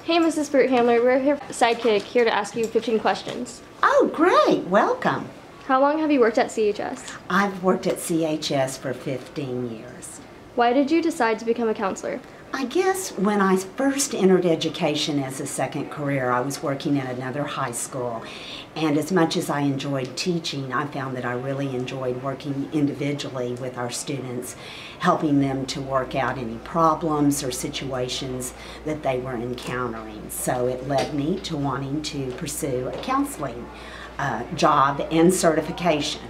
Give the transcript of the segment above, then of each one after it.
Hey, Mrs. Fruithandler, we're here, Sidekick, here to ask you 15 questions. Oh, great. Welcome. How long have you worked at CHS? I've worked at CHS for 15 years. Why did you decide to become a counselor? I guess when I first entered education as a second career, I was working at another high school. And as much as I enjoyed teaching, I found that I really enjoyed working individually with our students, helping them to work out any problems or situations that they were encountering. So it led me to wanting to pursue a counseling job and certification.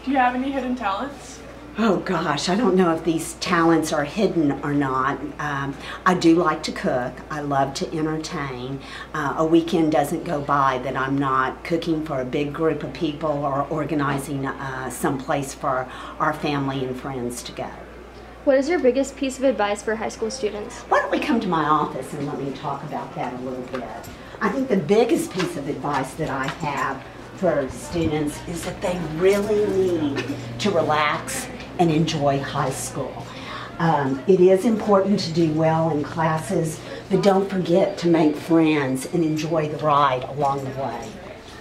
Do you have any hidden talents? Oh gosh, I don't know if these talents are hidden or not. I do like to cook. I love to entertain. A weekend doesn't go by that I'm not cooking for a big group of people or organizing some place for our family and friends to go. What is your biggest piece of advice for high school students? Why don't we come to my office and let me talk about that a little bit. I think the biggest piece of advice that I have for students is that they really need to relax and enjoy high school. It is important to do well in classes, but don't forget to make friends and enjoy the ride along the way.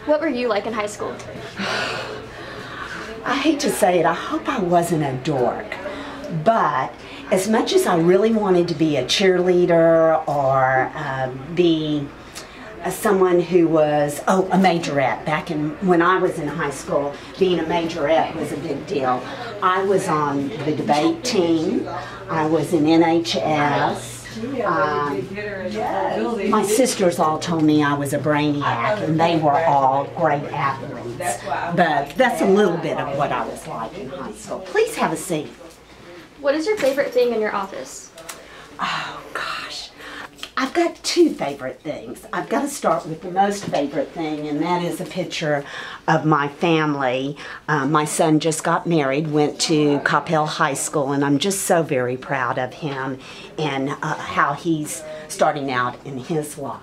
What were you like in high school? I hate to say it, I hope I wasn't a dork, but as much as I really wanted to be a cheerleader or be someone who was, a majorette. Back when I was in high school, being a majorette was a big deal. I was on the debate team. I was in NHS. My sisters all told me I was a brainiac, and they were all great athletes. But that's a little bit of what I was like in high school. Please have a seat. What is your favorite thing in your office? Oh, gosh. I've got two favorite things. I've got to start with the most favorite thing, and that is a picture of my family. My son just got married, went to Coppell High School, and I'm just so very proud of him and how he's starting out in his life.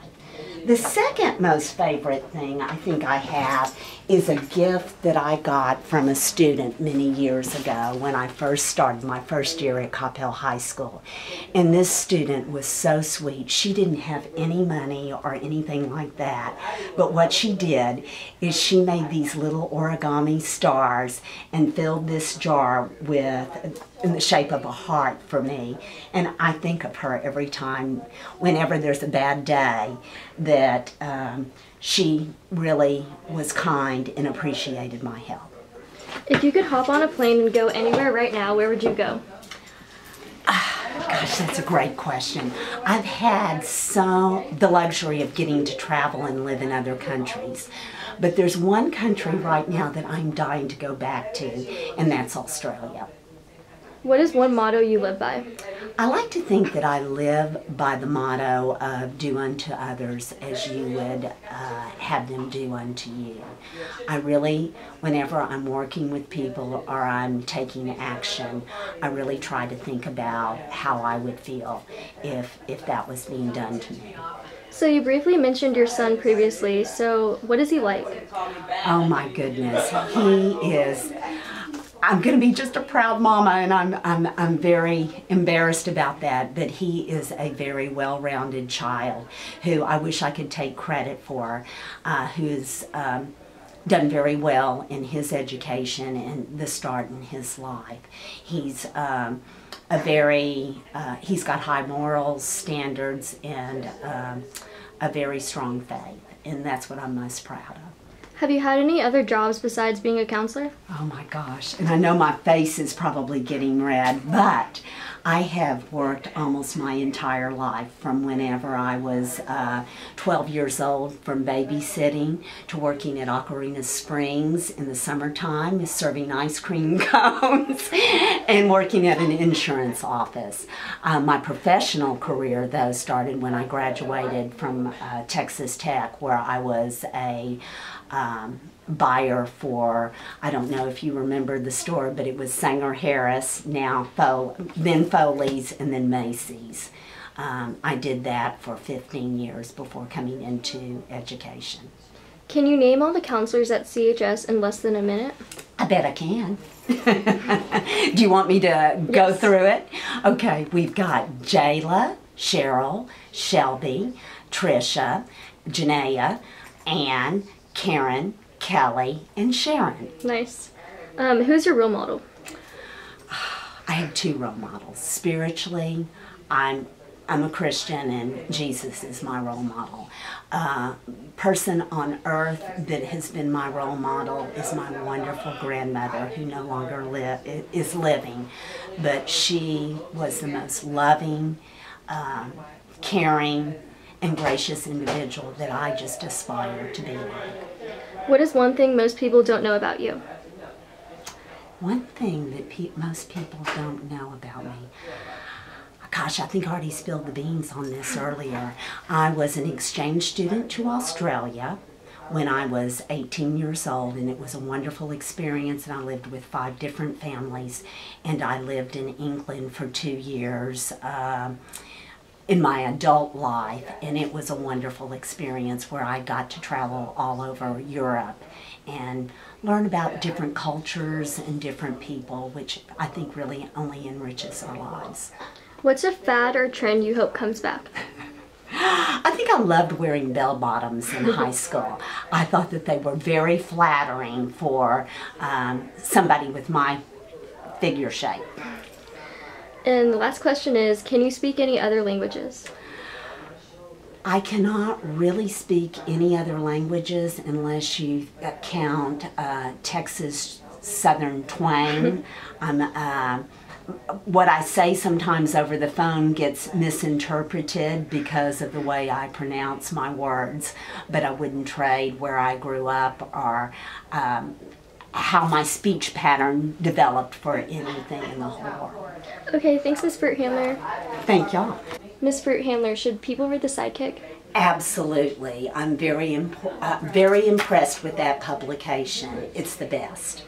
The second most favorite thing I think I have is a gift that I got from a student many years ago when I first started my first year at Coppell High School. And this student was so sweet. She didn't have any money or anything like that, but what she did is she made these little origami stars and filled this jar with in the shape of a heart for me. And I think of her every time, whenever there's a bad day, that she really was kind and appreciated my help. If you could hop on a plane and go anywhere right now, where would you go? Gosh, that's a great question. I've had the luxury of getting to travel and live in other countries. But there's one country right now that I'm dying to go back to, and that's Australia. What is one motto you live by? I like to think that I live by the motto of do unto others as you would have them do unto you. I really, whenever I'm working with people or I'm taking action, I really try to think about how I would feel if that was being done to me. So you briefly mentioned your son previously, so what is he like? Oh my goodness, he is... I'm going to be just a proud mama, and I'm very embarrassed about that, but he is a very well-rounded child who I wish I could take credit for, who's done very well in his education and the start in his life. He's he's got high morals, standards, and a very strong faith, and that's what I'm most proud of. Have you had any other jobs besides being a counselor? Oh my gosh, and I know my face is probably getting red, but I have worked almost my entire life from whenever I was 12 years old, from babysitting to working at Ocarina Springs in the summertime, serving ice cream cones, and working at an insurance office. My professional career, though, started when I graduated from Texas Tech, where I was a buyer for, I don't know if you remember the store, but it was Sanger Harris, then Foley's, and then Macy's. I did that for 15 years before coming into education. Can you name all the counselors at CHS in less than a minute? I bet I can. Do you want me to go through it? Okay, we've got Jayla, Cheryl, Shelby, Trisha, Janaea, Ann, Karen, Kelly, and Sharon. Nice. Who's your role model? I have two role models. Spiritually, I'm a Christian and Jesus is my role model. Person on earth that has been my role model is my wonderful grandmother who no longer is living, but she was the most loving, caring, and gracious individual that I just aspire to be like. What is one thing most people don't know about you? One thing that most people don't know about me, gosh, I think I already spilled the beans on this earlier. I was an exchange student to Australia when I was 18 years old, and it was a wonderful experience, and I lived with 5 different families, and I lived in England for 2 years in my adult life, and it was a wonderful experience where I got to travel all over Europe and learn about different cultures and different people, which I think really only enriches our lives. What's a fad or trend you hope comes back? I think I loved wearing bell bottoms in high school. I thought that they were very flattering for somebody with my figure shape. And the last question is, can you speak any other languages? I cannot really speak any other languages unless you count Texas Southern twang. What I say sometimes over the phone gets misinterpreted because of the way I pronounce my words, but I wouldn't trade where I grew up or how my speech pattern developed for anything in the whole world. Okay, thanks, Miss Fruithandler. Thank y'all. Miss Fruithandler, should people read the Sidekick? Absolutely. I'm very impressed with that publication. It's the best.